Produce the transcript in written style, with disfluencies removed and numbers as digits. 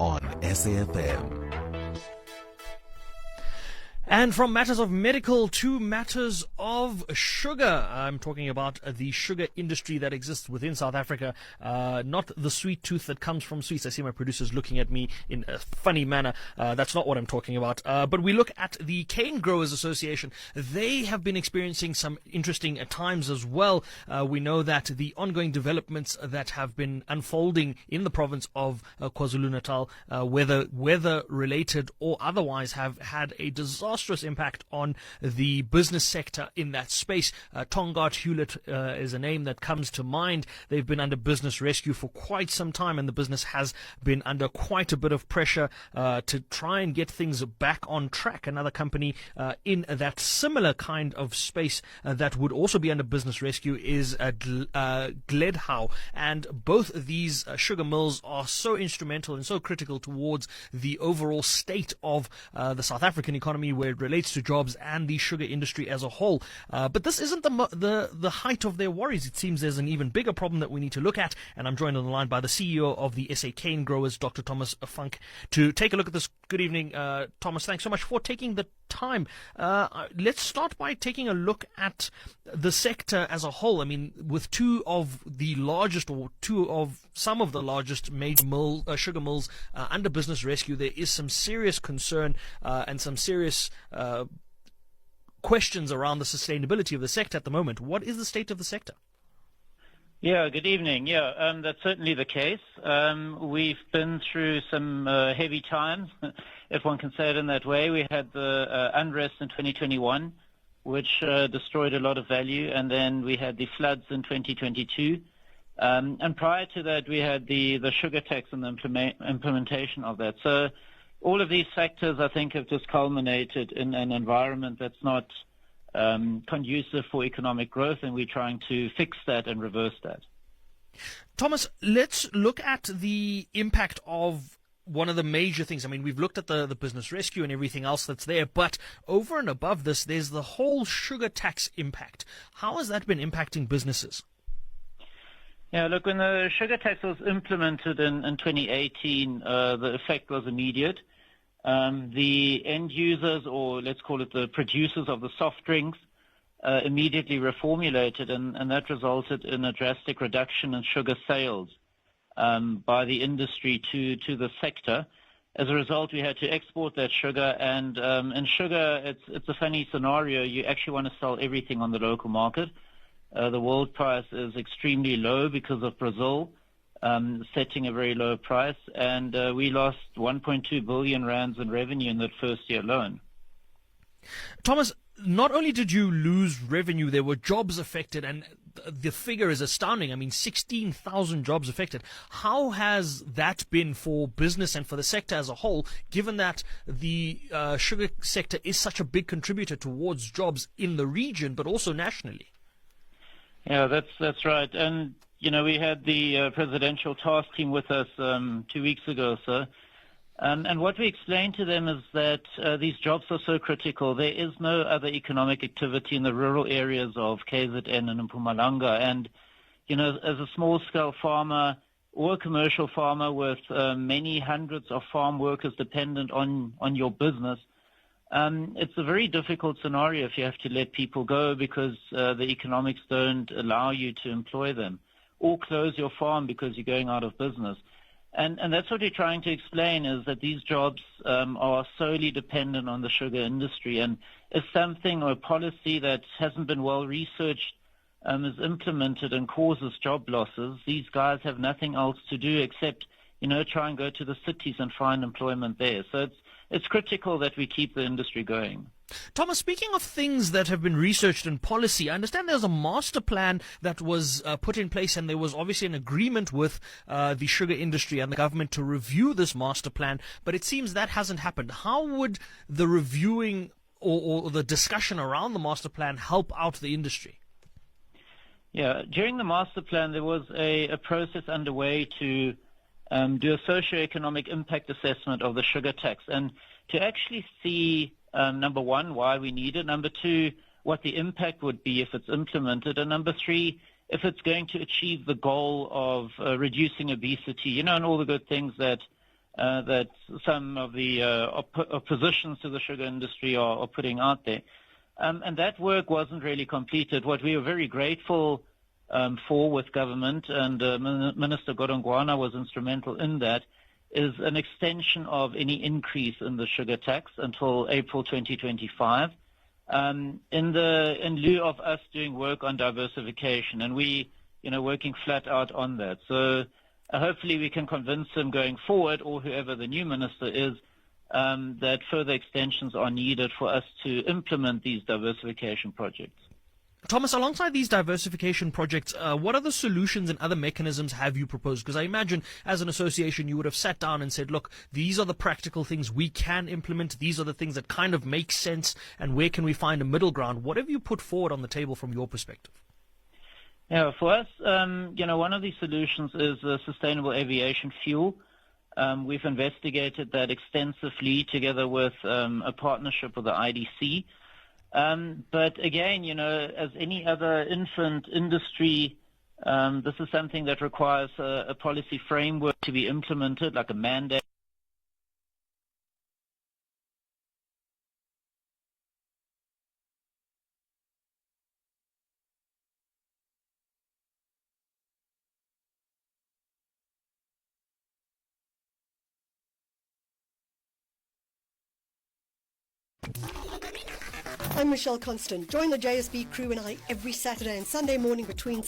on SAFM. And from matters of medical to matters of sugar, I'm talking about the sugar industry that exists within South Africa, not the sweet tooth that comes from sweets. I see my producers looking at me in a funny manner. That's not what I'm talking about. But we look at the Canegrowers Association. They have been experiencing some interesting times as well. We know that the ongoing developments that have been unfolding in the province of KwaZulu-Natal, whether weather-related or otherwise, have had a disastrous impact on the business sector in that space. Tongaat Hewlett is a name that comes to mind. They've been under business rescue for quite some time, and the business has been under quite a bit of pressure to try and get things back on track. Another company in that similar kind of space that would also be under business rescue is Gledhow, and both these sugar mills are so instrumental and so critical towards the overall state of the South African economy, where it relates to jobs and the sugar industry as a whole. But this isn't the height of their worries. It seems there's an even bigger problem that we need to look at, and I'm joined on the line by the CEO of the SA Cane Growers, Dr. Thomas Funke, to take a look at this. Good evening, Thomas. Thanks so much for taking the time. Let's start by taking a look at the sector as a whole. I mean, with some of the largest major sugar mills under business rescue, there is some serious concern and some serious questions around the sustainability of the sector at the moment. What is the state of the sector? Yeah, good evening. Yeah, that's certainly the case. We've been through some heavy times, if one can say it in that way. We had the unrest in 2021, which destroyed a lot of value, and then we had the floods in 2022. And prior to that, we had the sugar tax and the implementation of that. So all of these factors, I think, have just culminated in an environment that's not conducive for economic growth, and we're trying to fix that and reverse that. Thomas, let's look at the impact of one of the major things. I mean, we've looked at the business rescue and everything else that's there, but over and above this, there's the whole sugar tax impact. How has that been impacting businesses? Yeah, look, when the sugar tax was implemented in 2018, the effect was immediate. The end users, or let's call it the producers of the soft drinks, immediately reformulated, and that resulted in a drastic reduction in sugar sales by the industry to the sector. As a result, we had to export that sugar, and in sugar, it's a funny scenario. You actually want to sell everything on the local market. The world price is extremely low because of Brazil setting a very low price, and we lost 1.2 billion rands in revenue in that first year alone. Thomas, not only did you lose revenue, there were jobs affected, and the figure is astounding. I mean, 16,000 jobs affected. How has that been for business and for the sector as a whole, given that the sugar sector is such a big contributor towards jobs in the region, but also nationally? Yeah, that's right. And we had the presidential task team with us 2 weeks ago, sir. And what we explained to them is that these jobs are so critical. There is no other economic activity in the rural areas of KZN and Mpumalanga. And, as a small-scale farmer or a commercial farmer with many hundreds of farm workers dependent on your business, it's a very difficult scenario if you have to let people go because the economics don't allow you to employ them, or close your farm because you're going out of business. And that's what we're trying to explain, is that these jobs are solely dependent on the sugar industry. And if something or a policy that hasn't been well researched is implemented and causes job losses, these guys have nothing else to do except, try and go to the cities and find employment there. So it's critical that we keep the industry going. Thomas, speaking of things that have been researched in policy, I understand there's a master plan that was put in place, and there was obviously an agreement with the sugar industry and the government to review this master plan, but it seems that hasn't happened. How would the reviewing or the discussion around the master plan help out the industry? Yeah, during the master plan, there was a process underway to do a socioeconomic impact assessment of the sugar tax, and to actually see, number one, why we need it, number two, what the impact would be if it's implemented, and number three, if it's going to achieve the goal of reducing obesity, and all the good things that that some of the oppositions to the sugar industry are putting out there. And that work wasn't really completed. What we were very grateful for with government, and Minister Godongwana was instrumental in that, is an extension of any increase in the sugar tax until April 2025, in lieu of us doing work on diversification, and we, working flat out on that. So hopefully we can convince him going forward, or whoever the new minister is, that further extensions are needed for us to implement these diversification projects. Thomas, alongside these diversification projects, what other solutions and other mechanisms have you proposed? Because I imagine as an association you would have sat down and said, look, these are the practical things we can implement. These are the things that kind of make sense. And where can we find a middle ground? What have you put forward on the table from your perspective? Yeah, for us, one of these solutions is sustainable aviation fuel. We've investigated that extensively together with a partnership with the IDC. But again, as any other infant industry, this is something that requires a policy framework to be implemented, like a mandate. I'm Michelle Constant. Join the JSB crew and I every Saturday and Sunday morning between